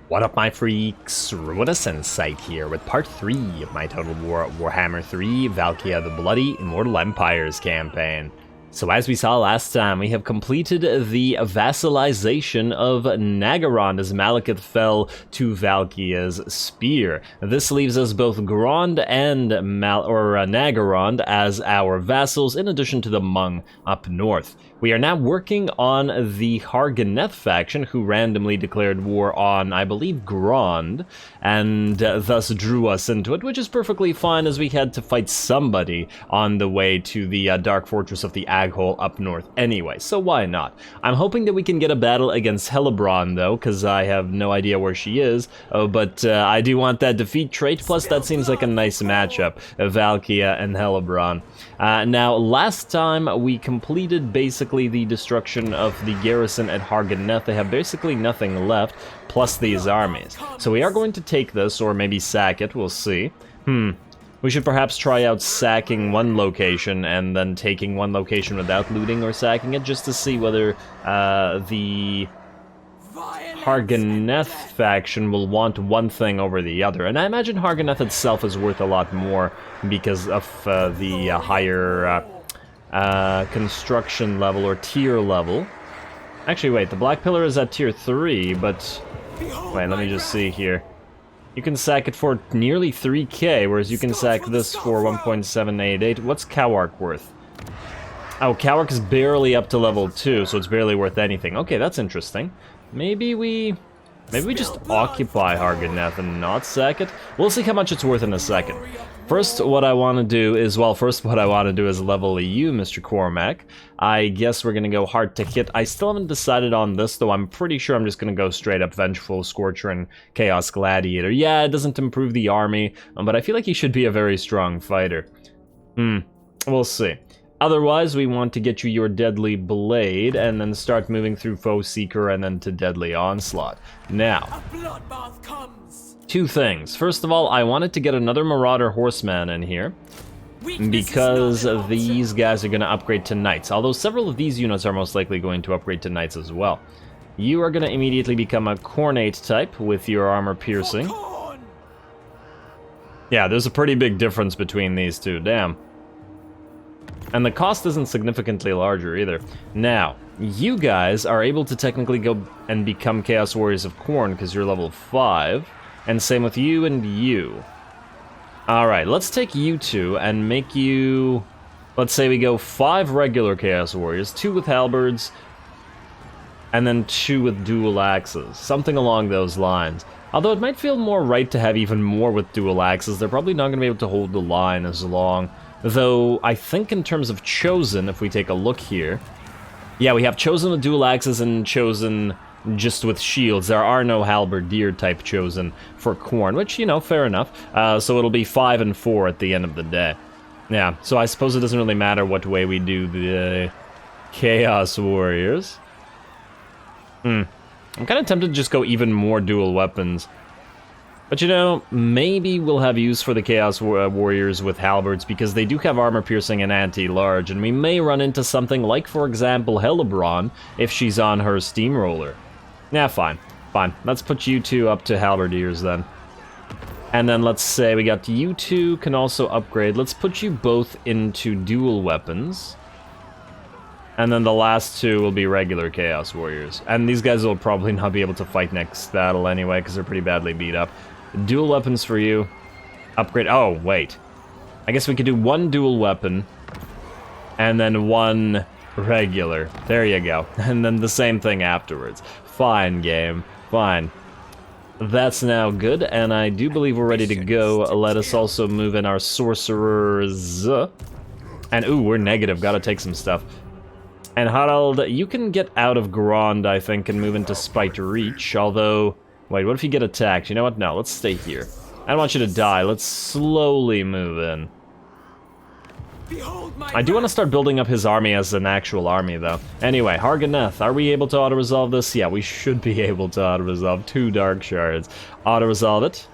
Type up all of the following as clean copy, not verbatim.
What up, my freaks? RuinusInsight here with part 3 of my Total Warhammer 3 Valkia the Bloody Immortal Empires campaign. So as we saw last time, we have completed the vassalization of Nagaron as Malekith fell to Valkia's spear. This leaves us both Grond and Nagaron as our vassals, in addition to the Hmong up north. We are now working on the Harganeth faction, who randomly declared war on, I believe, Grond, and thus drew us into it, which is perfectly fine as we had to fight somebody on the way to the Dark Fortress of the Aghole up north anyway, so why not? I'm hoping that we can get a battle against Hellebron, though, because I have no idea where she is, but I do want that defeat trait, plus that seems like a nice matchup, Valkia and Hellebron. Now, last time we completed basically the destruction of the garrison at Harganeth. They have basically nothing left, plus these armies. So we are going to take this, or maybe sack it, we'll see. We should perhaps try out sacking one location, and then taking one location without looting or sacking it, just to see whether the Harganeth faction will want one thing over the other. And I imagine Harganeth itself is worth a lot more because of the higher construction level or tier level. Actually, wait, the Black Pillar is at tier 3, but wait, let me just see here. You can sack it for nearly 3k, whereas you can sack this for 1.788. What's Cowark worth? Oh, Cowark is barely up to level 2, so it's barely worth anything. Okay, that's interesting. Maybe we just occupy Harganeth and not sack it? We'll see how much it's worth in a second. First, what I want to do is, level you, Mr. Cormac. I guess we're going to go hard to hit. I still haven't decided on this, though. I'm pretty sure I'm just going to go straight up Vengeful, Scorcher, and Chaos Gladiator. Yeah, it doesn't improve the army, but I feel like he should be a very strong fighter. We'll see. Otherwise, we want to get you your Deadly Blade, and then start moving through Foe Seeker, and then to Deadly Onslaught. Now, two things. First of all, I wanted to get another Marauder Horseman in here, because these guys are going to upgrade to Knights, although several of these units are most likely going to upgrade to Knights as well. You are going to immediately become a Khornate type with your Armor Piercing. Yeah, there's a pretty big difference between these two, damn. And the cost isn't significantly larger either. Now, you guys are able to technically go and become Chaos Warriors of Khorne because you're level 5. And same with you and you. Alright, let's take you two and make you... Let's say we go 5 regular Chaos Warriors, 2 with halberds, and then 2 with dual axes. Something along those lines. Although it might feel more right to have even more with dual axes. They're probably not going to be able to hold the line as long. Though, I think in terms of Chosen, if we take a look here... Yeah, we have Chosen with dual axes and Chosen just with shields. There are no halberdier type Chosen for Khorne, which, you know, fair enough. So it'll be 5 and 4 at the end of the day. Yeah, so I suppose it doesn't really matter what way we do the Chaos Warriors. I'm kind of tempted to just go even more dual weapons. But you know, maybe we'll have use for the Chaos Warriors with halberds because they do have armor piercing and anti-large, and we may run into something like, for example, Hellebron if she's on her steamroller. Yeah, fine. Let's put you two up to halberdiers then. And then let's say we got you two can also upgrade. Let's put you both into dual weapons. And then the last 2 will be regular Chaos Warriors. And these guys will probably not be able to fight next battle anyway because they're pretty badly beat up. Dual weapons for you. Upgrade. Oh, wait. I guess we could do 1 dual weapon. And then 1 regular. There you go. And then the same thing afterwards. Fine, game. Fine. That's now good, and I do believe we're ready to go. Let us also move in our sorcerers. And, ooh, we're negative. Gotta take some stuff. And Harald, you can get out of Grond, I think, and move into Spite Reach, although... Wait, what if you get attacked? You know what? No, let's stay here. I don't want you to die. Let's slowly move in. I do want to start building up his army as an actual army, though. Anyway, Harganeth, are we able to auto-resolve this? Yeah, we should be able to auto-resolve 2 Dark Shards. Auto-resolve it.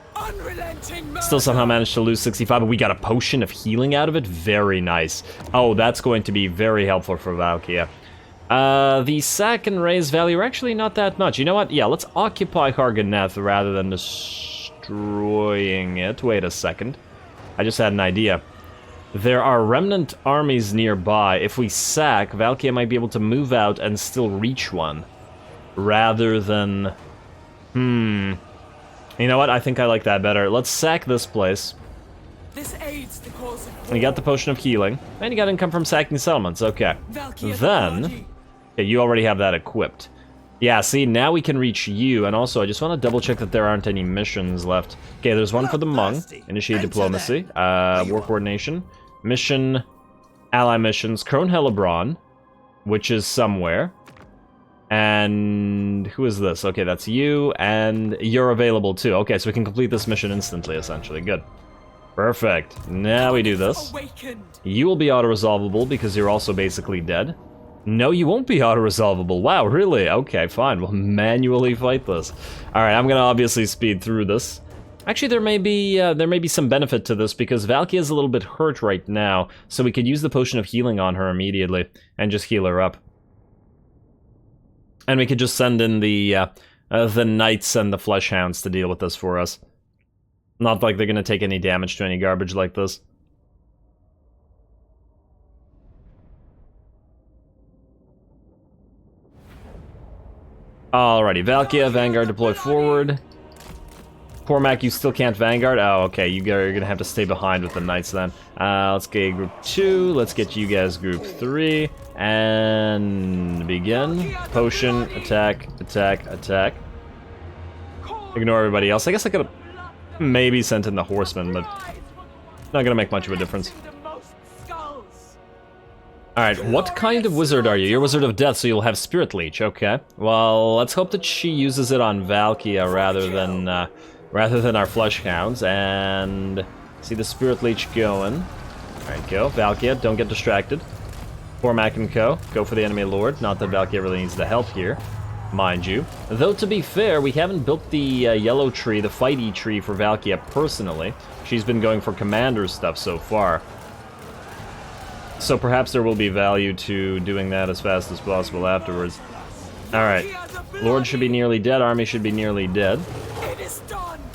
Still somehow managed to lose 65, but we got a potion of healing out of it? Very nice. Oh, that's going to be very helpful for Valkia. The sack and raise value are actually not that much. You know what? Yeah, let's occupy Harganeth rather than destroying it. Wait a second. I just had an idea. There are remnant armies nearby. If we sack, Valkia might be able to move out and still reach one. Rather than... You know what? I think I like that better. Let's sack this place. This aids the cause of You got the potion of healing. And you got income from sacking settlements. Okay. Valkia Then... Okay, you already have that equipped. Yeah, see, now we can reach you. And also, I just want to double check that there aren't any missions left. Okay, there's one for the Hmong. Initiate diplomacy. War coordination. Mission. Ally missions. CRONE Hellebron, which is somewhere. And who is this? Okay, that's you, and you're available too. Okay, so we can complete this mission instantly, essentially. Good. Perfect. Now we do this. You will be auto-resolvable because you're also basically dead. No, you won't be auto-resolvable. Wow, really? Okay, fine. We'll manually fight this. Alright, I'm gonna obviously speed through this. Actually, there may be some benefit to this because Valkia is a little bit hurt right now, so we could use the potion of healing on her immediately and just heal her up. And we could just send in the Knights and the Fleshhounds to deal with this for us. Not like they're gonna take any damage to any garbage like this. Alrighty, Valkia, Vanguard, deploy forward. Cormac, you still can't Vanguard? Oh, okay, you're gonna have to stay behind with the Knights then. Let's get Group 2, let's get you guys Group 3, and begin. Potion, attack, attack, attack. Ignore everybody else. I guess I could've maybe sent in the Horsemen, but not gonna make much of a difference. Alright, what kind of wizard are you? You're Wizard of Death, so you'll have Spirit Leech, okay. Well, let's hope that she uses it on Valkia rather than our Fleshhounds, and see the Spirit Leech going. Alright, go. Valkia, don't get distracted. Cormac and co. Go for the enemy lord. Not that Valkia really needs the help here, mind you. Though, to be fair, we haven't built the yellow tree, the fighty tree for Valkia personally. She's been going for commander stuff so far. So perhaps there will be value to doing that as fast as possible afterwards. Alright. Lord should be nearly dead, army should be nearly dead.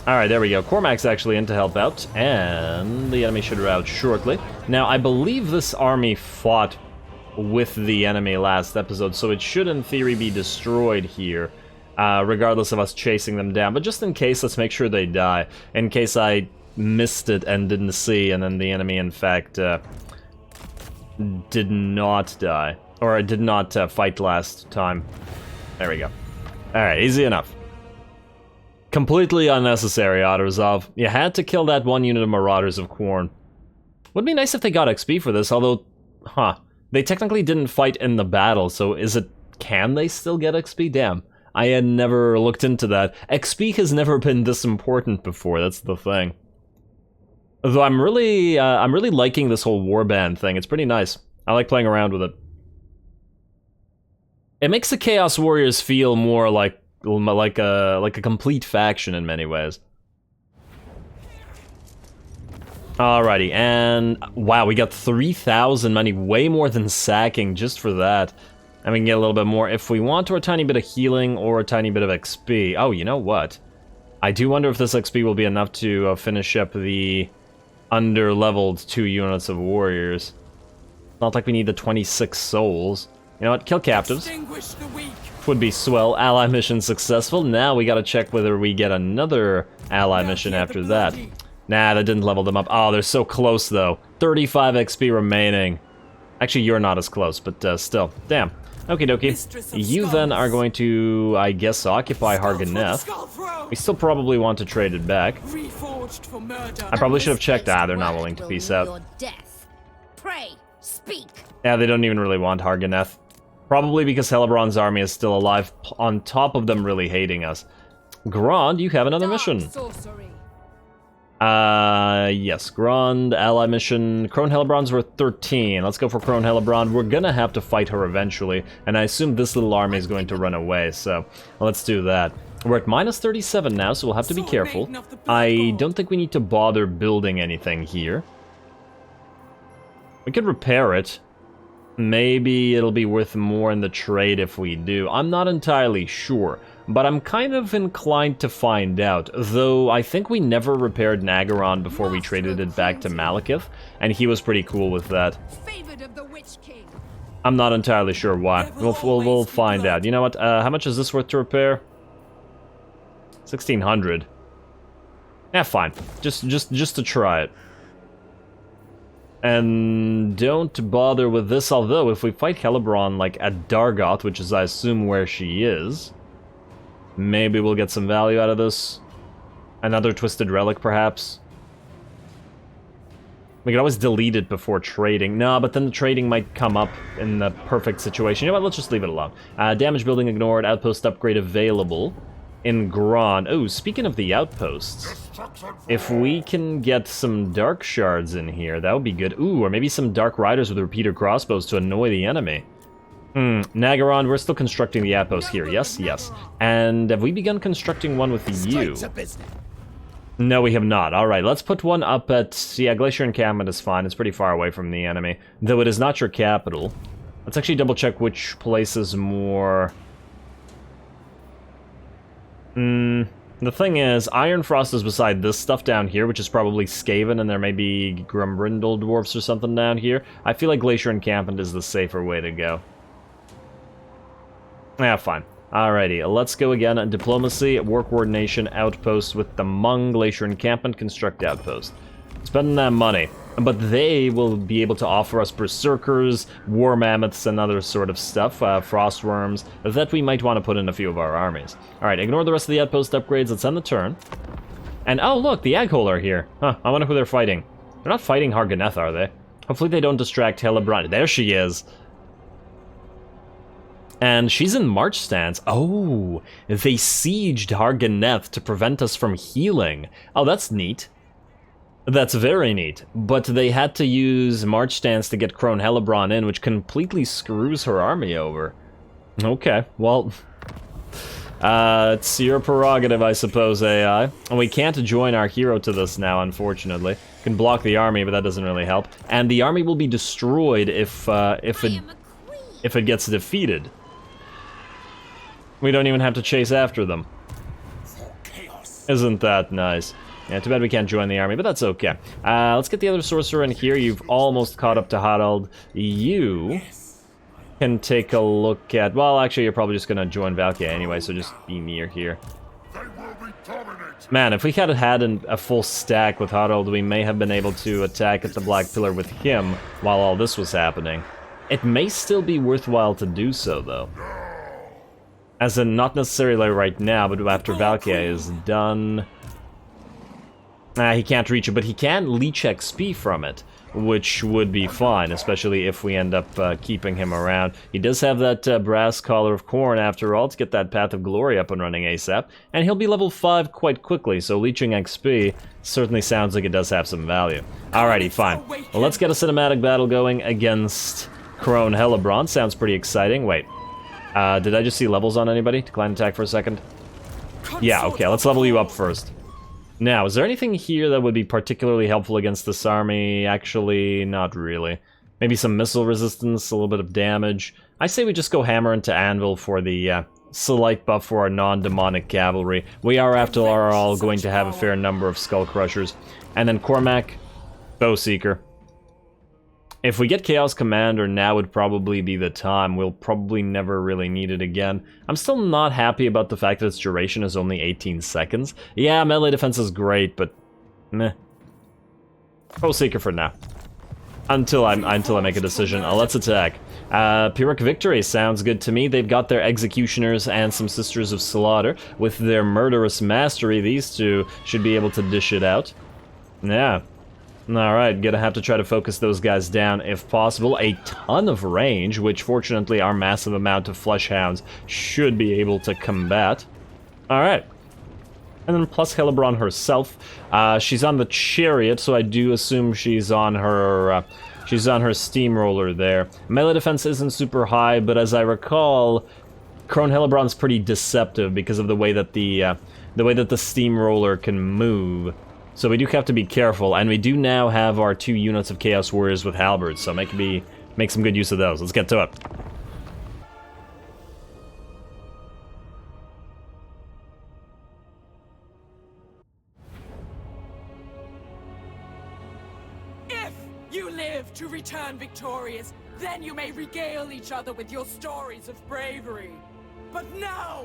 Alright, there we go. Cormac's actually in to help out, and the enemy should rout shortly. Now, I believe this army fought with the enemy last episode, so it should in theory be destroyed here, regardless of us chasing them down. But just in case, let's make sure they die. In case I missed it and didn't see, and then the enemy, in fact, did not die. Or did not fight last time. There we go. Alright, easy enough. Completely unnecessary auto-resolve. You had to kill that one unit of Marauders of Khorne. Would be nice if they got XP for this, although... They technically didn't fight in the battle, so is it... Can they still get XP? Damn. I had never looked into that. XP has never been this important before, that's the thing. Though I'm really liking this whole warband thing. It's pretty nice. I like playing around with it. It makes the Chaos Warriors feel more like a complete faction in many ways. Alrighty, and wow, we got 3,000 money, way more than sacking just for that. And we can get a little bit more if we want, or a tiny bit of healing, or a tiny bit of XP. Oh, you know what? I do wonder if this XP will be enough to finish up the under-leveled 2 units of warriors. Not like we need the 26 souls. You know what? Kill captives. Would be swell. Ally mission successful. Now we gotta check whether we get another ally mission after that. Nah, that didn't level them up. Oh, they're so close, though. 35 XP remaining. Actually, you're not as close, but still. Damn. Okie dokie. You then are going to, I guess, occupy Harganeth. We still probably want to trade it back. I probably should have checked. Ah, they're not willing to peace out. Pray, speak. Yeah, they don't even really want Harganeth. Probably because Hellebron's army is still alive, on top of them really hating us. Grand, you have another mission. Yes, Grand, ally mission. CRONE Hellebron's worth 13. Let's go for CRONE Hellebron. We're gonna have to fight her eventually, and I assume this little army is going to run away, so let's do that. We're at minus 37 now, so we'll have to be careful. I don't think we need to bother building anything here. We could repair it. Maybe it'll be worth more in the trade if we do. I'm not entirely sure, but I'm kind of inclined to find out, though I think we never repaired Nagaron before we traded it back to Malekith, and he was pretty cool with that. Favored of the Witch King. I'm not entirely sure why. We'll find out. You know what? How much is this worth to repair? 1,600. Yeah, fine. Just to try it. And don't bother with this, although if we fight Hellebron, like, at Dargoth, which is, I assume, where she is, maybe we'll get some value out of this. Another Twisted Relic, perhaps. We could always delete it before trading. No, but then the trading might come up in the perfect situation. You know what, let's just leave it alone. Damage building ignored, outpost upgrade available in Khorne. Oh, speaking of the outposts, if we can get some Dark Shards in here, that would be good. Ooh, or maybe some Dark Riders with repeater crossbows to annoy the enemy. Nagaron, we're still constructing the outpost here. Yes, yes. And have we begun constructing one with you? No, we have not. Alright, let's put one up at... Yeah, Glacier Encampment is fine. It's pretty far away from the enemy. Though it is not your capital. Let's actually double check which place is more... The thing is, Ironfrost is beside this stuff down here, which is probably Skaven, and there may be Grumbrindle dwarfs or something down here. I feel like Glacier Encampment is the safer way to go. Yeah, fine. Alrighty, let's go again. Diplomacy, War Coordination, Outpost with the Hmong, Glacier Encampment, Construct Outpost. Spending that money. But they will be able to offer us Berserkers, War Mammoths, and other sort of stuff, Frostworms, that we might want to put in a few of our armies. Alright, ignore the rest of the Outpost upgrades, let's end the turn. And, oh look, the Aghole are here. Huh, I wonder who they're fighting. They're not fighting Harganeth, are they? Hopefully they don't distract Hellebron. There she is! And she's in march stance. Oh, they sieged Harganeth to prevent us from healing. Oh, that's neat. That's very neat. But they had to use march stance to get CRONE Hellebron in, which completely screws her army over. Okay, well... it's your prerogative, I suppose, AI. And we can't join our hero to this now, unfortunately. Can block the army, but that doesn't really help. And the army will be destroyed if it gets defeated. We don't even have to chase after them. Isn't that nice? Yeah, too bad we can't join the army, but that's okay. Let's get the other sorcerer in here. You've almost caught up to Harald. You can take a look at... Well, actually, you're probably just going to join Valkia anyway, so just be near here. Man, if we had had a full stack with Harald, we may have been able to attack at the Black Pillar with him while all this was happening. It may still be worthwhile to do so, though. As in, not necessarily right now, but after Valkia is done... he can't reach it, but he can leech XP from it, which would be fine, especially if we end up keeping him around. He does have that brass collar of Khorne, after all, to get that Path of Glory up and running ASAP, and he'll be level 5 quite quickly, so leeching XP certainly sounds like it does have some value. Alrighty, fine. Well, let's get a cinematic battle going against CRONE Hellebron. Sounds pretty exciting. Wait. Did I just see levels on anybody? Decline attack for a second. Yeah, okay, let's level you up first. Now, is there anything here that would be particularly helpful against this army? Actually, not really. Maybe some missile resistance, a little bit of damage. I say we just go hammer into anvil for the slight buff for our non-demonic cavalry. We are, after all, going to have a fair number of skull crushers. And then Cormac, Bowseeker. If we get Chaos Commander, now would probably be the time. We'll probably never really need it again. I'm still not happy about the fact that its duration is only 18 seconds. Yeah, melee defense is great, but meh. Bowseeker for now. Until I make a decision. Let's attack. Pyrrhic Victory sounds good to me. They've got their Executioners and some Sisters of Slaughter. With their Murderous Mastery, these two should be able to dish it out. Yeah. Alright, gonna have to try to focus those guys down if possible. A ton of range, which fortunately our massive amount of Fleshhounds should be able to combat. Alright. And then plus Hellebron herself. She's on the Chariot, so I do assume she's on her Steamroller there. Melee defense isn't super high, but as I recall, CRONE Hellebron's pretty deceptive because of the way that the Steamroller can move. So we do have to be careful, and we do now have our 2 units of Chaos Warriors with halberds, so maybe make some good use of those. Let's get to it. If you live to return victorious, then you may regale each other with your stories of bravery. But now,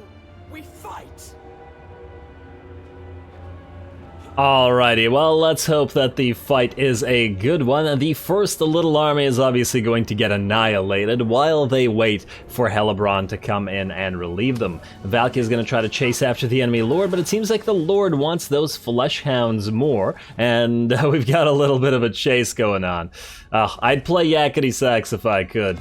we fight! Alrighty, well, let's hope that the fight is a good one. The first little army is obviously going to get annihilated while they wait for Hellebron to come in and relieve them. Valkia is going to try to chase after the enemy lord, but it seems like the lord wants those flesh hounds more, and we've got a little bit of a chase going on. I'd play yakety sax if I could.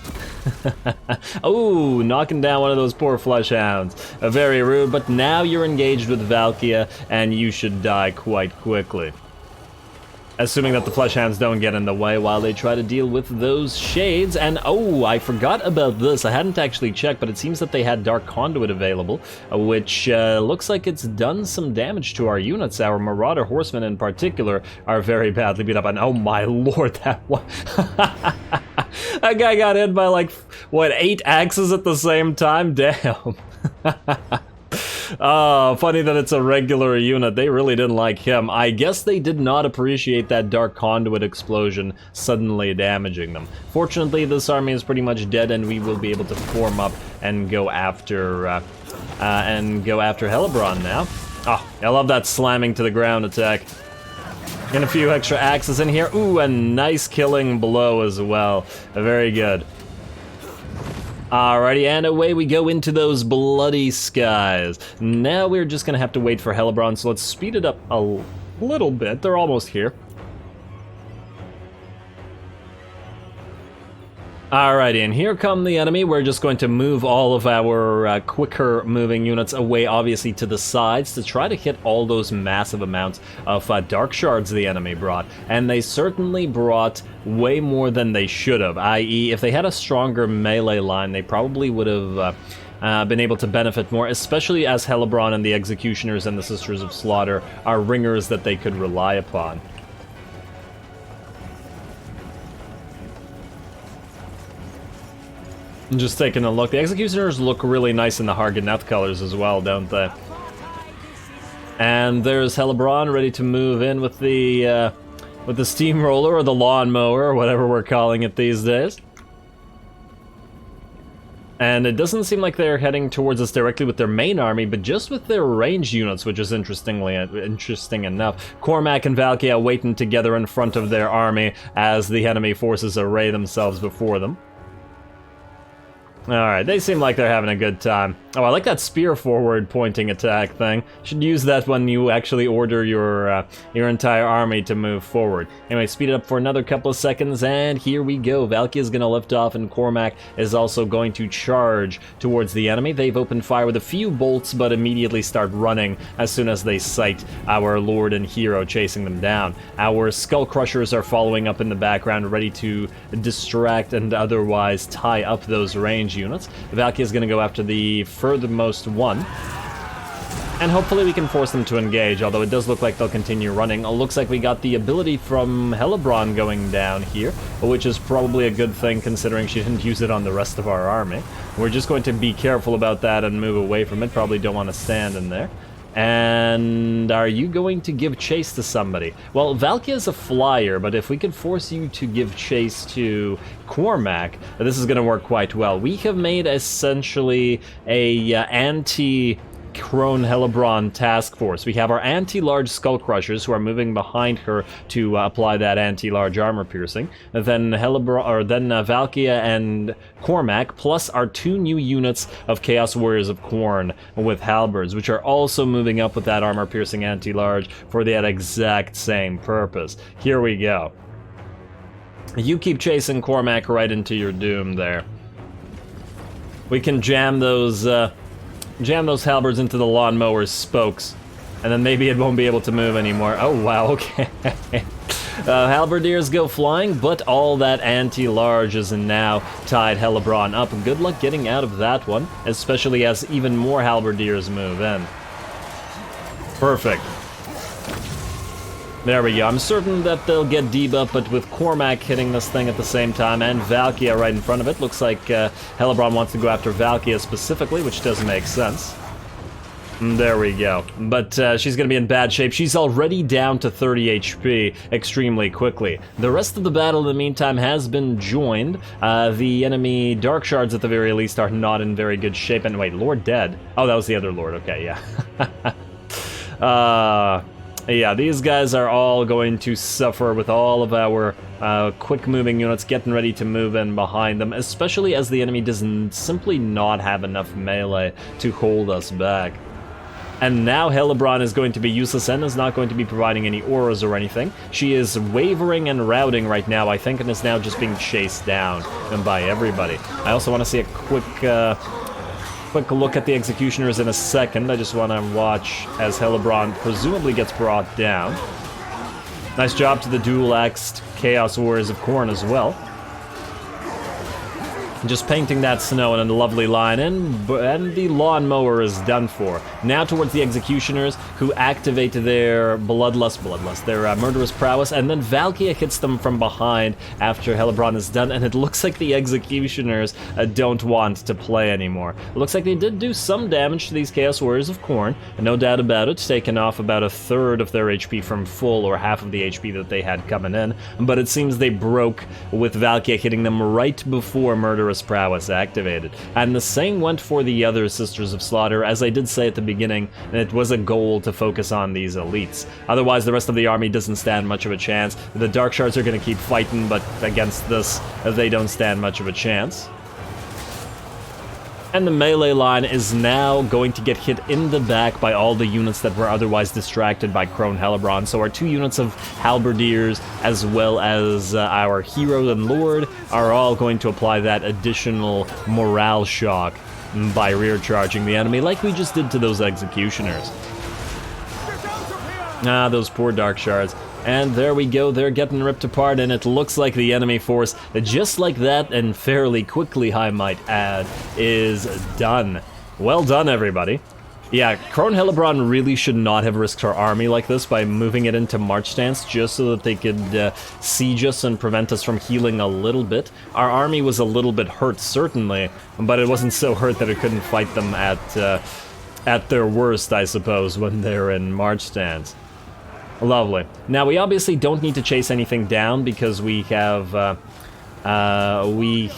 Oh, knocking down one of those poor flesh hounds. Very rude, but now you're engaged with Valkia, and you should die quite quickly. Assuming that the flesh hounds don't get in the way while they try to deal with those shades. And oh, I forgot about this. I hadn't actually checked, but it seems that they had Dark Conduit available, which looks like it's done some damage to our units. Our Marauder Horsemen in particular are very badly beat up. And oh my lord, that one... that guy got hit by like, what, 8 axes at the same time? Damn. Oh, funny that it's a regular unit. They really didn't like him. I guess they did not appreciate that Dark Conduit explosion suddenly damaging them. Fortunately, this army is pretty much dead, and we will be able to form up and go after Hellebron now. Oh, I love that slamming to the ground attack. Getting a few extra axes in here. Ooh, a nice killing blow as well. Very good. Alrighty, and away we go into those bloody skies. Now we're just gonna have to wait for Hellebron, so let's speed it up a little bit. They're almost here. Alrighty, and here come the enemy. We're just going to move all of our quicker moving units away, obviously, to the sides to try to hit all those massive amounts of dark shards the enemy brought. And they certainly brought way more than they should have, i.e. if they had a stronger melee line, they probably would have been able to benefit more, especially as Hellebron and the Executioners and the Sisters of Slaughter are ringers that they could rely upon. Just taking a look. The Executioners look really nice in the Hargoneth colors as well, don't they? And there's Hellebron ready to move in with the steamroller or the lawnmower or whatever we're calling it these days. And it doesn't seem like they're heading towards us directly with their main army, but just with their ranged units, which is interesting enough. Cormac and Valkia waiting together in front of their army as the enemy forces array themselves before them. Alright, they seem like they're having a good time. Oh, I like that spear forward pointing attack thing. Should use that when you actually order your entire army to move forward. Anyway, speed it up for another couple of seconds, and here we go. Valkia is going to lift off, and Cormac is also going to charge towards the enemy. They've opened fire with a few bolts, but immediately start running as soon as they sight our lord and hero chasing them down. Our skull crushers are following up in the background, ready to distract and otherwise tie up those range units. Valkia is going to go after the furthermost one, and hopefully we can force them to engage, although it does look like they'll continue running. It looks like we got the ability from Hellebron going down here, which is probably a good thing considering she didn't use it on the rest of our army. We're just going to be careful about that and move away from it. Probably don't want to stand in there. And are you going to give chase to somebody? Well, Valkia is a flyer, but if we could force you to give chase to Cormac, this is going to work quite well. We have made essentially a anti-CRONE Hellebron task force. We have our anti-large skull crushers who are moving behind her to apply that anti-large armor piercing. Then Valkia and Cormac, plus our 2 new units of Chaos Warriors of Khorne with halberds, which are also moving up with that armor piercing anti-large for that exact same purpose. Here we go. You keep chasing Cormac right into your doom there. We can jam those halberds into the lawnmower's spokes, and then maybe it won't be able to move anymore. Oh wow, okay. Halberdiers go flying, but all that anti-large is now tied Hellebron up. Good luck getting out of that one, especially as even more halberdiers move in. Perfect. There we go. I'm certain that they'll get debuff, but with Cormac hitting this thing at the same time and Valkia right in front of it, looks like Hellebron wants to go after Valkia specifically, which doesn't make sense. There we go. But she's going to be in bad shape. She's already down to 30 HP extremely quickly. The rest of the battle, in the meantime, has been joined. The enemy Dark Shards, at the very least, are not in very good shape. And wait, Lord dead? Oh, that was the other Lord. Okay, yeah. Yeah, these guys are all going to suffer with all of our quick-moving units getting ready to move in behind them, especially as the enemy does simply not have enough melee to hold us back. And now Hellebron is going to be useless and is not going to be providing any auras or anything. She is wavering and routing right now, I think, and is now just being chased down by everybody. I also want to see a quick look at the Executioners in a second. I just want to watch as Hellebron presumably gets brought down. Nice job to the dual-axed Chaos Warriors of Khorne as well. Just painting that snow in a lovely line, and the lawnmower is done for. Now towards the Executioners, who activate their their murderous prowess, and then Valkia hits them from behind after Hellebron is done, and it looks like the Executioners don't want to play anymore. It looks like they did do some damage to these Chaos Warriors of Khorne, and no doubt about it, taken off about a third of their HP from full, or half of the HP that they had coming in, but it seems they broke with Valkia hitting them right before murderous prowess activated. And the same went for the other Sisters of Slaughter. As I did say at the beginning, it was a goal to focus on these elites. Otherwise, the rest of the army doesn't stand much of a chance. The Dark Shards are going to keep fighting, but against this, they don't stand much of a chance. And the melee line is now going to get hit in the back by all the units that were otherwise distracted by CRONE Hellebron. So our 2 units of halberdiers, as well as our hero and lord, are all going to apply that additional morale shock by rear charging the enemy, like we just did to those Executioners. Ah, those poor Dark Shards. And there we go, they're getting ripped apart, and it looks like the enemy force, just like that, and fairly quickly, I might add, is done. Well done, everybody. Yeah, CRONE Hellebron really should not have risked her army like this by moving it into march stance, just so that they could siege us and prevent us from healing a little bit. Our army was a little bit hurt, certainly, but it wasn't so hurt that it couldn't fight them at their worst, I suppose, when they're in march stance. Lovely. Now, we obviously don't need to chase anything down because we have engaged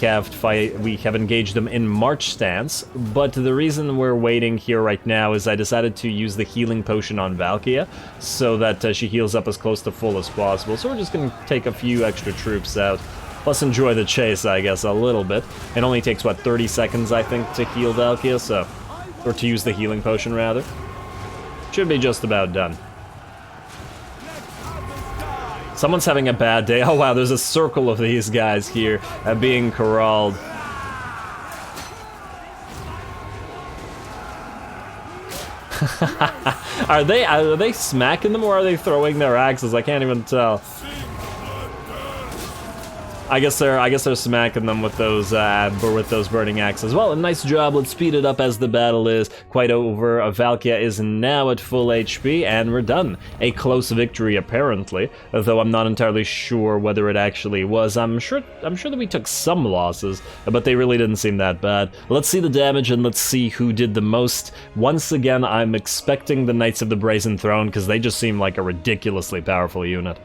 them in march stance, but the reason we're waiting here right now is I decided to use the healing potion on Valkia so that she heals up as close to full as possible. So we're just going to take a few extra troops out, plus enjoy the chase, I guess, a little bit. It only takes, what, 30 seconds, I think, to heal Valkia, so... or to use the healing potion, rather. Should be just about done. Someone's having a bad day. Oh wow, there's a circle of these guys here being corralled. Are they smacking them, or are they throwing their axes? I can't even tell. I guess they're smacking them with those burning axes. Well, a nice job. Let's speed it up as the battle is quite over. Valkia is now at full HP, and we're done. A close victory, apparently, though I'm not entirely sure whether it actually was. I'm sure that we took some losses, but they really didn't seem that bad. Let's see the damage, and let's see who did the most. Once again, I'm expecting the Knights of the Brazen Throne, because they just seem like a ridiculously powerful unit.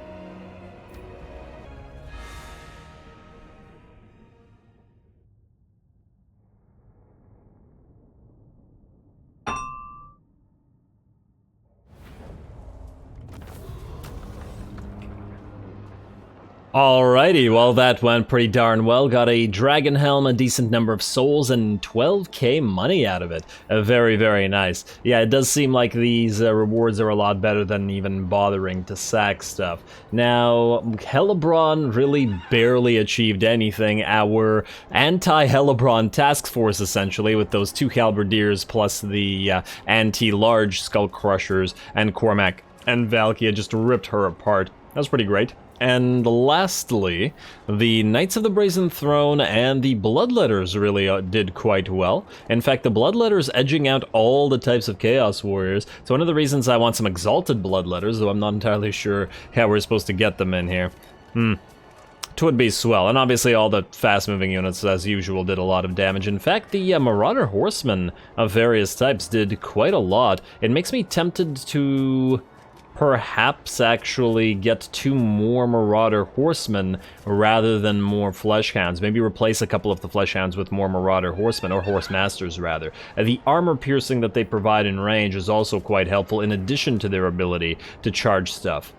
Alrighty, well that went pretty darn well. Got a dragon helm, a decent number of souls, and 12k money out of it. Very, very nice. Yeah, it does seem like these rewards are a lot better than even bothering to sack stuff. Now, Hellebron really barely achieved anything. Our anti-Hellebron task force, essentially, with those 2 halberdiers plus the anti-large skull crushers and Cormac and Valkia, just ripped her apart. That was pretty great. And lastly, the Knights of the Brazen Throne and the Bloodletters really did quite well. In fact, the Bloodletters edging out all the types of Chaos Warriors. It's one of the reasons I want some Exalted Bloodletters, though I'm not entirely sure how we're supposed to get them in here. Twould be swell, and obviously all the fast-moving units, as usual, did a lot of damage. In fact, the Marauder Horsemen of various types did quite a lot. It makes me tempted to perhaps actually get 2 more Marauder Horsemen rather than more Fleshhounds. Maybe replace a couple of the Fleshhounds with more Marauder Horsemen, or Horsemasters rather. The armor piercing that they provide in range is also quite helpful, in addition to their ability to charge stuff.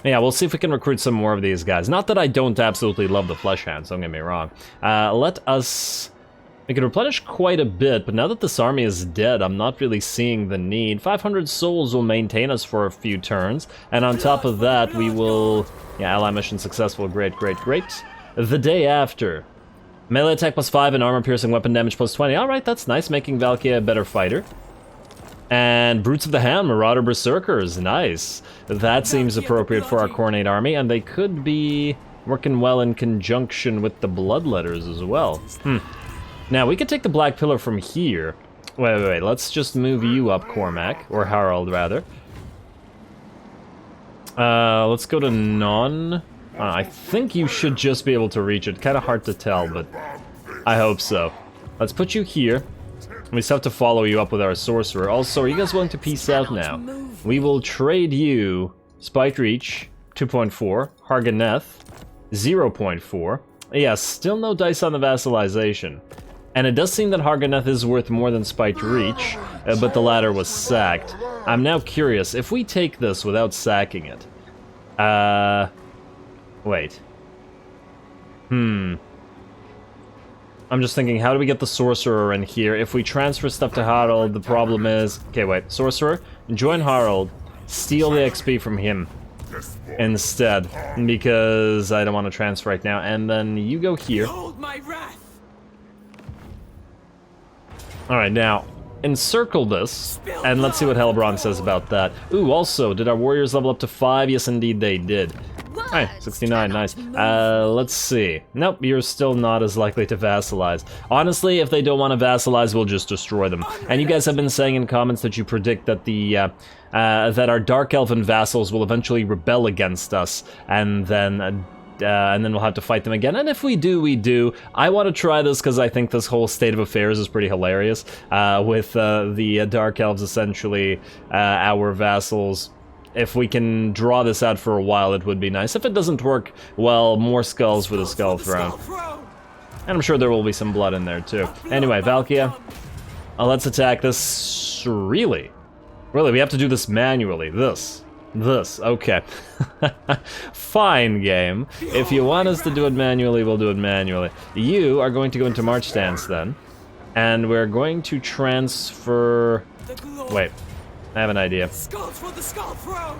Yeah, we'll see if we can recruit some more of these guys. Not that I don't absolutely love the Fleshhounds, don't get me wrong. We can replenish quite a bit, but now that this army is dead, I'm not really seeing the need. 500 souls will maintain us for a few turns, and on top of that, we will... Yeah, ally mission successful, great, great, great. The day after. Melee attack +5 and armor-piercing weapon damage +20. Alright, that's nice, making Valkia a better fighter. And Brutes of the Hand, Marauder Berserkers, nice. That seems appropriate for our Khorne army, and they could be working well in conjunction with the Bloodletters as well. Now, we could take the Black Pillar from here. Wait, let's just move you up, Cormac, or Harald, rather. Let's go to non... I think you should just be able to reach it. Kind of hard to tell, but I hope so. Let's put you here. We still have to follow you up with our Sorcerer. Also, are you guys willing to peace out now? We will trade you Spite Reach, 2.4, Harganeth, 0.4. Yeah, still no dice on the Vassalization. And it does seem that Harganeth is worth more than Spite Reach, but the latter was sacked. I'm now curious, if we take this without sacking it... Wait. I'm just thinking, how do we get the Sorcerer in here? If we transfer stuff to Harald, the problem is... Okay, wait. Sorcerer, join Harald. Steal the XP from him instead, because I don't want to transfer right now. And then you go here. Hold my wrath. Alright, now, encircle this, and let's see what Hellebron says about that. Ooh, also, did our warriors level up to 5? Yes, indeed, they did. Alright, 69, nice. Let's see. Nope, you're still not as likely to vassalize. Honestly, if they don't want to vassalize, we'll just destroy them. And you guys have been saying in comments that you predict that that our Dark Elven vassals will eventually rebel against us, and then we'll have to fight them again. And if we do, we do. I want to try this because I think this whole state of affairs is pretty hilarious, with the Dark Elves essentially our vassals. If we can draw this out for a while, it would be nice. If it doesn't work, well, more skulls for the Skull Throne. And I'm sure there will be some blood in there, too. Anyway, Valkia, let's attack this. Really? Really, we have to do this manually. This, okay. Fine, game. If you want us to do it manually, we'll do it manually. You are going to go into March Stance, then. And we're going to transfer... Wait. I have an idea. Skulls for the Skull Throne.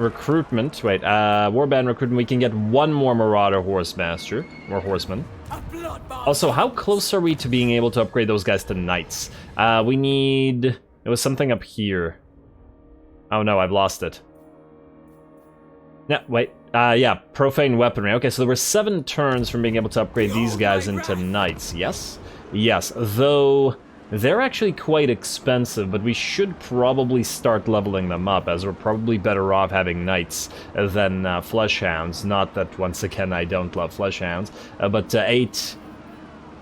Recruitment. Wait, Warband recruitment. We can get 1 more Marauder Horsemaster, or Horseman. Also, how close are we to being able to upgrade those guys to Knights? We need... It was something up here. Oh no, I've lost it. No, wait. Yeah, Profane Weaponry. Okay, so there were 7 turns from being able to upgrade these guys into Knights, yes? Yes, though... They're actually quite expensive, but we should probably start leveling them up, as we're probably better off having Knights than Fleshhounds. Not that, once again, I don't love Fleshhounds. But 8...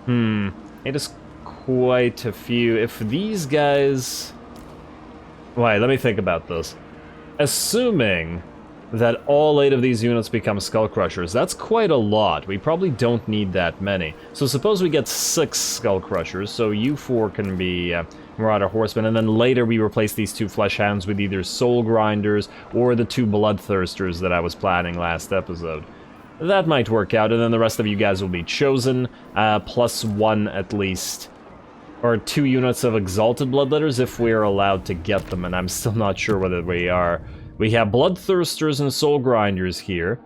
8 is quite a few. If these guys... Wait, let me think about this. Assuming that all 8 of these units become Skull Crushers, that's quite a lot. We probably don't need that many. So suppose we get 6 Skull Crushers, so you 4 can be Marauder Horsemen, and then later we replace these 2 Fleshhounds with either Soul Grinders or the 2 Bloodthirsters that I was planning last episode. That might work out, and then the rest of you guys will be chosen, +1 at least. Or 2 units of Exalted Bloodletters if we're allowed to get them, and I'm still not sure whether we are. We have Bloodthirsters and Soul Grinders here.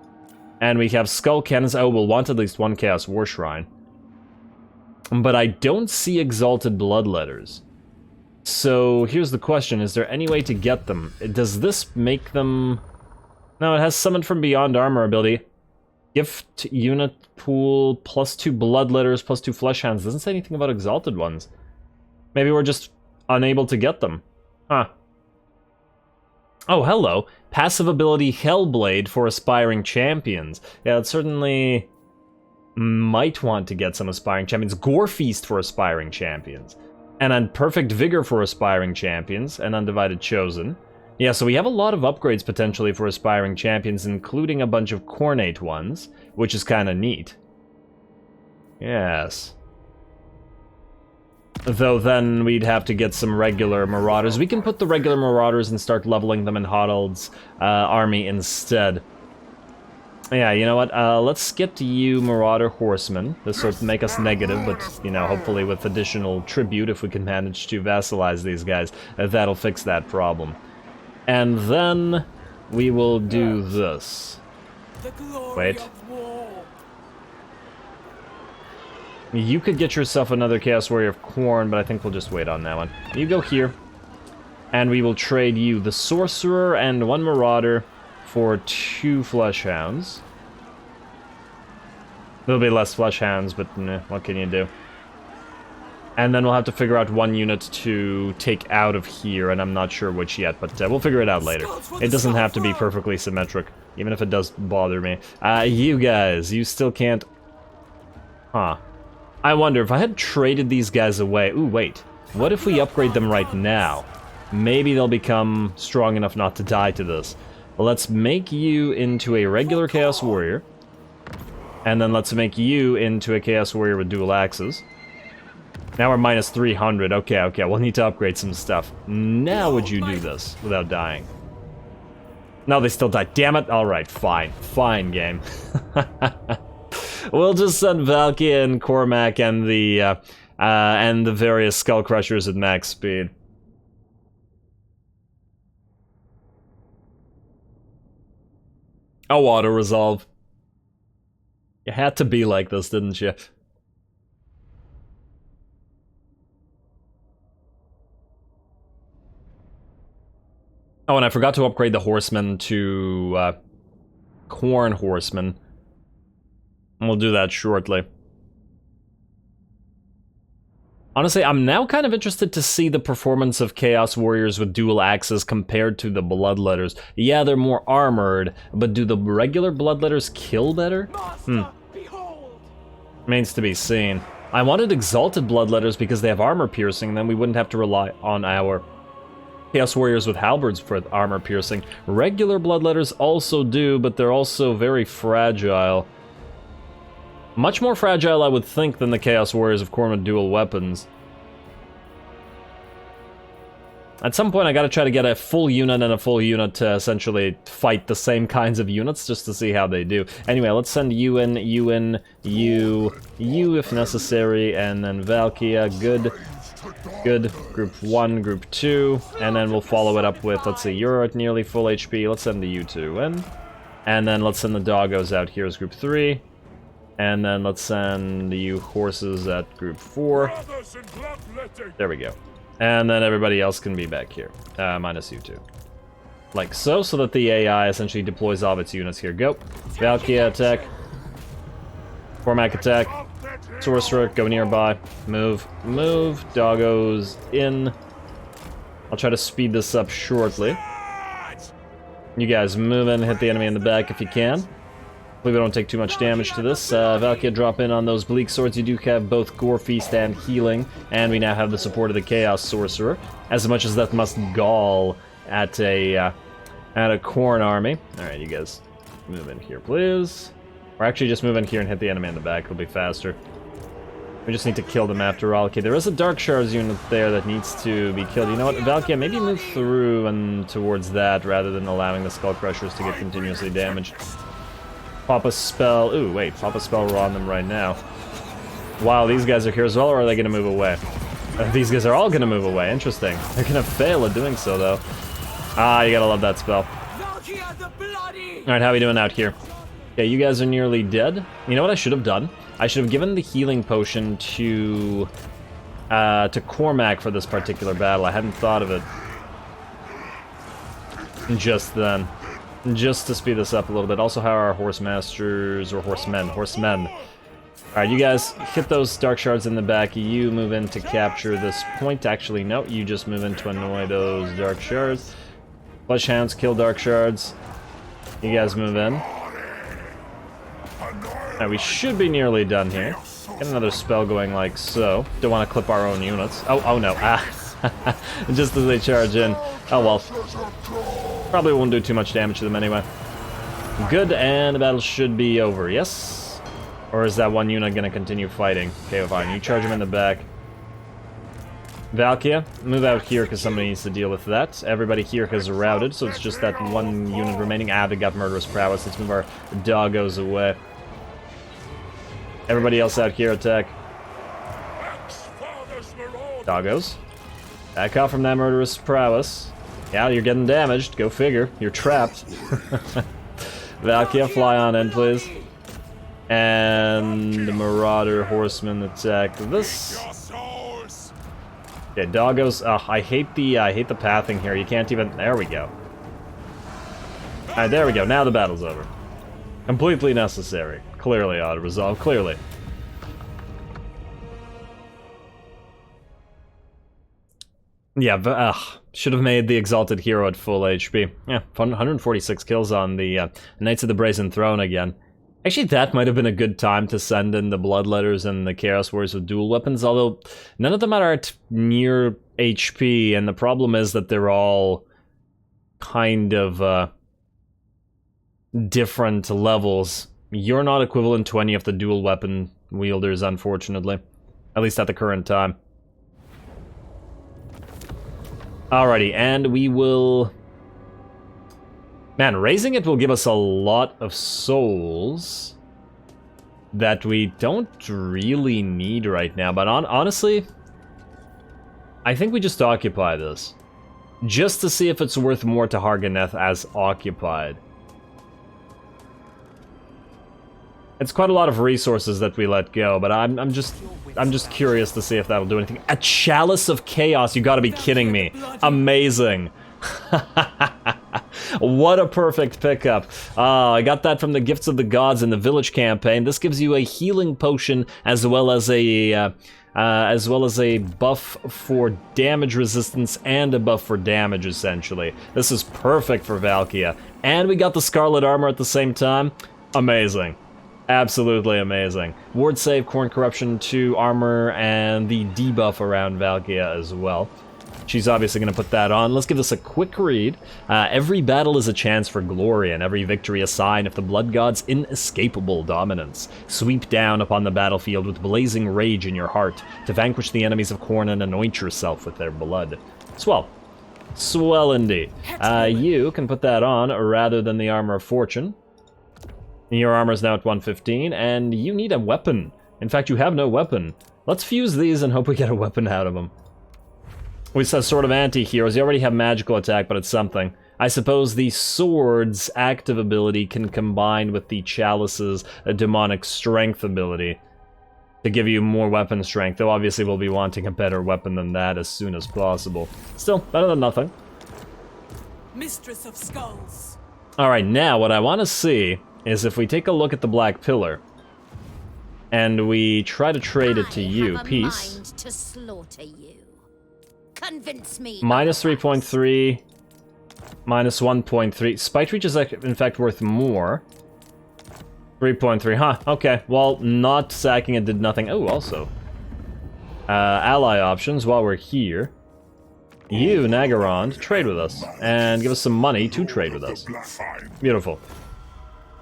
And we have Skull Cannons. Oh, we'll want at least 1 Chaos War Shrine. But I don't see Exalted Bloodletters. So, here's the question. Is there any way to get them? Does this make them... No, it has Summoned from Beyond armor ability. Gift unit pool, +2 bloodletters, +2 flesh hounds. Doesn't say anything about exalted ones. Maybe we're just unable to get them. Huh. Oh, hello. Passive ability Hellblade for aspiring champions. Yeah, it certainly might want to get some aspiring champions. Gore Feast for aspiring champions. And then Perfect Vigor for aspiring champions. And Undivided Chosen. Yeah, so we have a lot of upgrades potentially for aspiring champions, including a bunch of Khornate ones, which is kind of neat. Yes. Though then we'd have to get some regular Marauders. We can put the regular Marauders and start leveling them in Hoddle's army instead. Yeah, you know what? Let's skip to you, Marauder Horseman. This will make us negative, but, you know, hopefully with additional tribute, if we can manage to vassalize these guys, that'll fix that problem. And then we will do this. Wait. You could get yourself another Chaos Warrior of Khorne, but I think we'll just wait on that one. You go here, and we will trade you the Sorcerer and 1 Marauder for 2 Flesh Hounds. There'll be less Flesh Hounds, but what can you do? And then we'll have to figure out 1 unit to take out of here, and I'm not sure which yet, but we'll figure it out later. It doesn't have to be perfectly symmetric, even if it does bother me. You guys, you still can't... Huh. I wonder, if I had traded these guys away... Ooh, wait. What if we upgrade them right now? Maybe they'll become strong enough not to die to this. Let's make you into a regular Chaos Warrior. And then let's make you into a Chaos Warrior with dual axes. Now we're minus 300. Okay, we'll need to upgrade some stuff. Now would you do this without dying? No, they still die. Damn it. Alright, fine. Fine, game. We'll just send Valkia and Cormac and the various Skull Crushers at max speed. Oh, auto-resolve. You had to be like this, didn't you? Oh, and I forgot to upgrade the Horsemen to Khorne Horsemen. We'll do that shortly. Honestly, I'm now kind of interested to see the performance of Chaos Warriors with dual axes compared to the Bloodletters. Yeah, they're more armored, but do the regular Bloodletters kill better? Remains to be seen. I wanted Exalted Bloodletters because they have armor piercing, then we wouldn't have to rely on our Chaos Warriors with halberds for armor piercing. Regular Bloodletters also do, but they're also very fragile. Much more fragile, I would think, than the Chaos Warriors of Khorne with dual weapons. At some point, I gotta try to get a full unit and a full unit to essentially fight the same kinds of units, just to see how they do. Anyway, let's send you in, you if necessary, and then Valkia, good. Good. Group 1, Group 2, and then we'll follow it up with, let's see, you're at nearly full HP, let's send the you 2 in. And then let's send the doggos out here as Group 3. And then let's send the you horses at Group 4. There we go. And then everybody else can be back here. Minus you 2. Like so, so that the AI essentially deploys all of its units here. Go. Valkia attack. Cormac attack. Sorcerer, go nearby. Move. Move. Doggos in. I'll try to speed this up shortly. You guys move in, hit the enemy in the back if you can. Hopefully we don't take too much damage to this. Valkia, drop in on those Bleak Swords. You do have both Gore Feast and Healing, and we now have the support of the Chaos Sorcerer. As much as that must gall at a Khorne army. Alright, you guys move in here, please. Or actually just move in here and hit the enemy in the back. It'll be faster. We just need to kill them after all. Okay, there is a Dark Shards unit there that needs to be killed. You know what, Valkia, maybe move through and towards that rather than allowing the Skull Crushers to get continuously damaged. Pop a spell. Ooh, wait, pop a spell on them right now. Wow, these guys are here as well, or are they going to move away? These guys are all going to move away. Interesting. They're going to fail at doing so, though. Ah, you gotta love that spell. Alright, how are we doing out here? Okay, you guys are nearly dead. You know what I should have done? I should have given the healing potion to Cormac for this particular battle. I hadn't thought of it just then. just to speed this up a little bit. Also, how are our horse masters, or horsemen? Horsemen. Alright, you guys hit those dark shards in the back. You move in to capture this point. Actually, no, you just move in to annoy those dark shards. Flesh hounds kill dark shards. You guys move in. Now, we should be nearly done here. Get another spell going like so. Don't want to clip our own units. Oh no. Ah. Just as they charge in. Oh well. Probably won't do too much damage to them anyway. Good, and the battle should be over. Yes? Or is that one unit gonna continue fighting? Okay, fine. You charge him in the back. Valkia, move out here because somebody needs to deal with that. Everybody here has routed, so it's just that one unit remaining. Ah, they got murderous prowess. Let's move our doggos away. Everybody else out here attack. Doggos. Back off from that murderous prowess. Yeah, you're getting damaged. Go figure. You're trapped. Valkia, fly on in, please. And the Marauder Horseman attack this. Okay, doggos. I hate the pathing here. You can't even. There we go. Alright, there we go. Now the battle's over. Completely necessary. Clearly auto-resolve. Clearly. Yeah, should have made the Exalted Hero at full HP. Yeah, 146 kills on the Knights of the Brazen Throne again. Actually, that might have been a good time to send in the Bloodletters and the Chaos Warriors with dual weapons, although none of them are at near HP, and the problem is that they're all kind of different levels. You're not equivalent to any of the dual weapon wielders, unfortunately. At least at the current time. Alrighty, and we will... Man, raising it will give us a lot of souls that we don't really need right now, but honestly, I think we just occupy this. Just to see if it's worth more to Harganeth as occupied. It's quite a lot of resources that we let go, but I'm just curious to see if that'll do anything. A Chalice of Chaos, you gotta be kidding me. Amazing. What a perfect pickup. I got that from the Gifts of the Gods in the Village campaign. This gives you a healing potion as well as a buff for damage resistance and a buff for damage, essentially. This is perfect for Valkia. And we got the Scarlet Armor at the same time. Amazing. Absolutely amazing. Ward save, Khorne Corruption 2 armor, and the debuff around Valkia as well. She's obviously going to put that on. Let's give this a quick read. Every battle is a chance for glory, and every victory a sign of the Blood God's inescapable dominance. Sweep down upon the battlefield with blazing rage in your heart to vanquish the enemies of Khorne and anoint yourself with their blood. Swell. Swell indeed. You can put that on rather than the Armor of Fortune. Your armor is now at 115, and you need a weapon. In fact, you have no weapon. Let's fuse these and hope we get a weapon out of them. We said Sword of Anti-Heroes. You already have magical attack, but it's something. I suppose the sword's active ability can combine with the Chalice's demonic strength ability to give you more weapon strength, though obviously we'll be wanting a better weapon than that as soon as possible. Still, better than nothing. Mistress of Skulls. Alright, now what I want to see is if we take a look at the Black Pillar and we try to trade it to you. Peace. Mind to slaughter you. Convince me. Minus 3.3, minus 1.3. Spite Reach is in fact worth more. 3.3, huh, okay. Well, not sacking it did nothing. Oh, also. Ally options while we're here. You, Nagarond, trade with us. And give us some money to trade with us. Beautiful.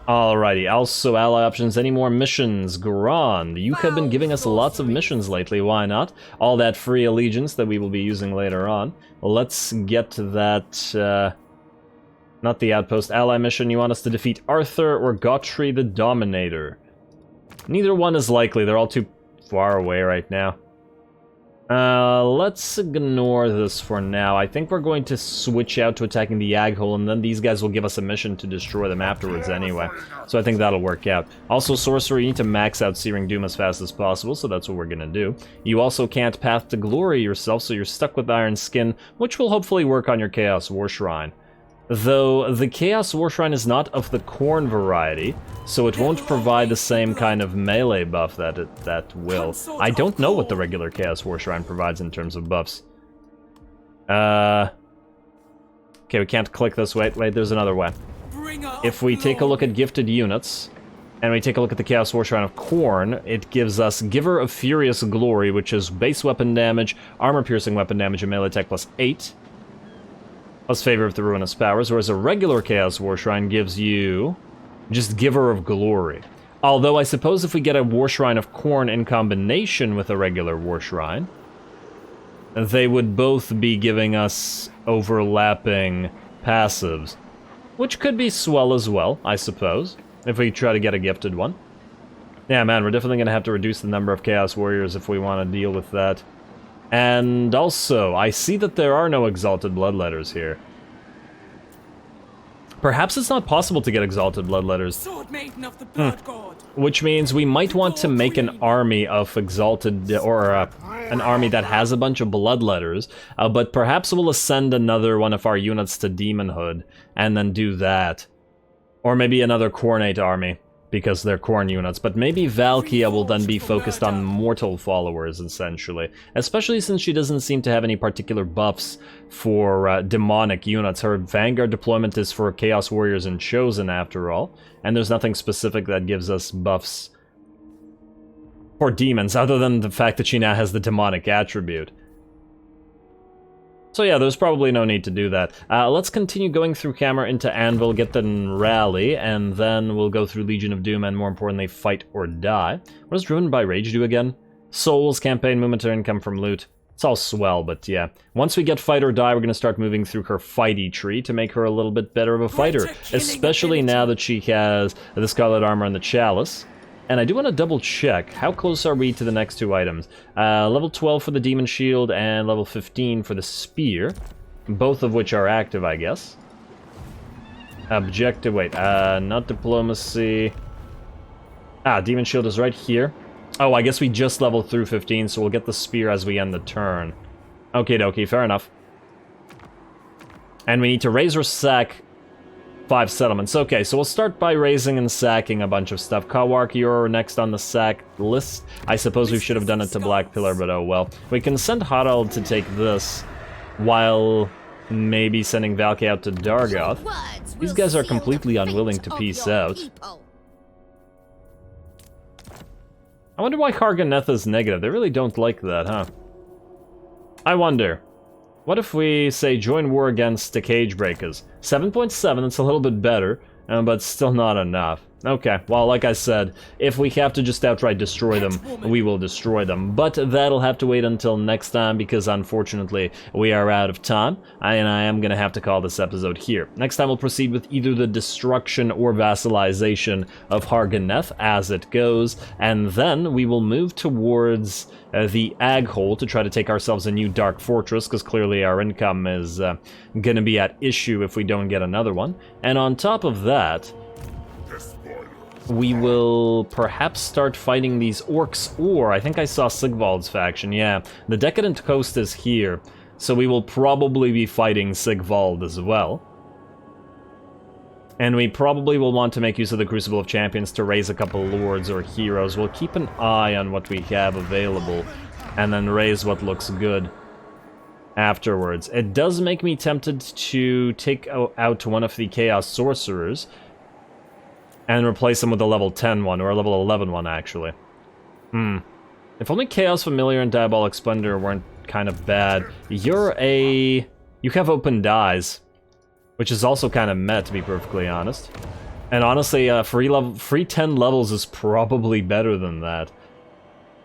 Alrighty, also ally options, any more missions? Grand, you have been giving us lots of missions lately, why not? All that free allegiance that we will be using later on. Let's get to that, not the outpost ally mission. You want us to defeat Arthur or Gottfried the Dominator? Neither one is likely, they're all too far away right now. Let's ignore this for now. I think we're going to switch out to attacking the Yaghole, and then these guys will give us a mission to destroy them afterwards anyway. So I think that'll work out. Also, Sorcerer, you need to max out Searing Doom as fast as possible, so that's what we're gonna do. You also can't Path to Glory yourself, so you're stuck with Iron Skin, which will hopefully work on your Chaos War Shrine. Though the Chaos War Shrine is not of the Khorne variety, so it won't provide the same kind of melee buff that will. I don't know what the regular Chaos War Shrine provides in terms of buffs. Okay, we can't click this. Wait, there's another way. If we take a look at gifted units, and we take a look at the Chaos War Shrine of Khorne, it gives us Giver of Furious Glory, which is base weapon damage, armor-piercing weapon damage, and melee attack plus 8. Plus favor of the Ruinous powers, whereas a regular Chaos War Shrine gives you just Giver of Glory. Although I suppose if we get a War Shrine of Khorne in combination with a regular War Shrine, they would both be giving us overlapping passives, which could be swell as well, I suppose, if we try to get a gifted one. Yeah, man, we're definitely going to have to reduce the number of Chaos Warriors if we want to deal with that. And also, I see that there are no Exalted Bloodletters here. Perhaps it's not possible to get Exalted Bloodletters. Sword Maiden of the Blood God. Which means we might want to make an army of Exalted, or an army that has a bunch of Bloodletters, but perhaps we'll ascend another one of our units to Demonhood, and then do that. Or maybe another Khornate army, because they're Khorne units, but maybe Valkia will then be focused on mortal followers, essentially. Especially since she doesn't seem to have any particular buffs for demonic units. Her Vanguard deployment is for Chaos Warriors and Chosen, after all, and there's nothing specific that gives us buffs for demons, other than the fact that she now has the demonic attribute. So yeah, there's probably no need to do that. Let's continue going through Camera into Anvil, get the Rally, and then we'll go through Legion of Doom, and more importantly, Fight or Die. What does Driven by Rage do again? Souls, campaign, movement, or income from loot. It's all swell, but yeah. Once we get Fight or Die, we're going to start moving through her fighty tree to make her a little bit better of a fighter, especially now that she has the Scarlet Armor and the Chalice. And I do want to double check, how close are we to the next two items? Level 12 for the Demon Shield and level 15 for the Spear. Both of which are active, I guess. Objective, wait, not Diplomacy. Demon Shield is right here. Oh, I guess we just leveled through 15, so we'll get the Spear as we end the turn. Okie dokie, fair enough. And we need to raise or sack 5 settlements. Okay, so we'll start by raising and sacking a bunch of stuff. Kawark, you're next on the sack list. I suppose we should have done it to Black Pillar, but oh well. We can send Harald to take this, while maybe sending Valkia out to Dargoth. These guys are completely unwilling to peace out. I wonder why Harganeth is negative. They really don't like that, huh? I wonder. What if we, say, join war against the Cagebreakers? 7.7, it's a little bit better, but still not enough. Okay, well, like I said, if we have to just outright destroy them, we will destroy them. But that'll have to wait until next time, because unfortunately, we are out of time, and I am going to have to call this episode here. Next time we'll proceed with either the destruction or vassalization of Harganeth as it goes, and then we will move towards the Aghole to try to take ourselves a new Dark Fortress, because clearly our income is going to be at issue if we don't get another one. And on top of that, we will perhaps start fighting these orcs, or I think I saw Sigvald's faction, yeah. The Decadent Coast is here, so we will probably be fighting Sigvald as well. And we probably will want to make use of the Crucible of Champions to raise a couple lords or heroes. We'll keep an eye on what we have available, and then raise what looks good afterwards. It does make me tempted to take out one of the Chaos Sorcerers, and replace them with a level 10 one, or a level 11 one, actually. If only Chaos Familiar and Diabolic Splendor weren't kind of bad. You have open dies, which is also kind of meh, to be perfectly honest. And honestly, free 10 levels is probably better than that.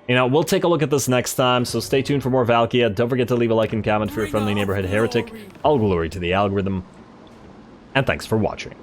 You know, we'll take a look at this next time, so stay tuned for more Valkia. Don't forget to leave a like and comment for your friendly neighborhood heretic. All glory to the algorithm. And thanks for watching.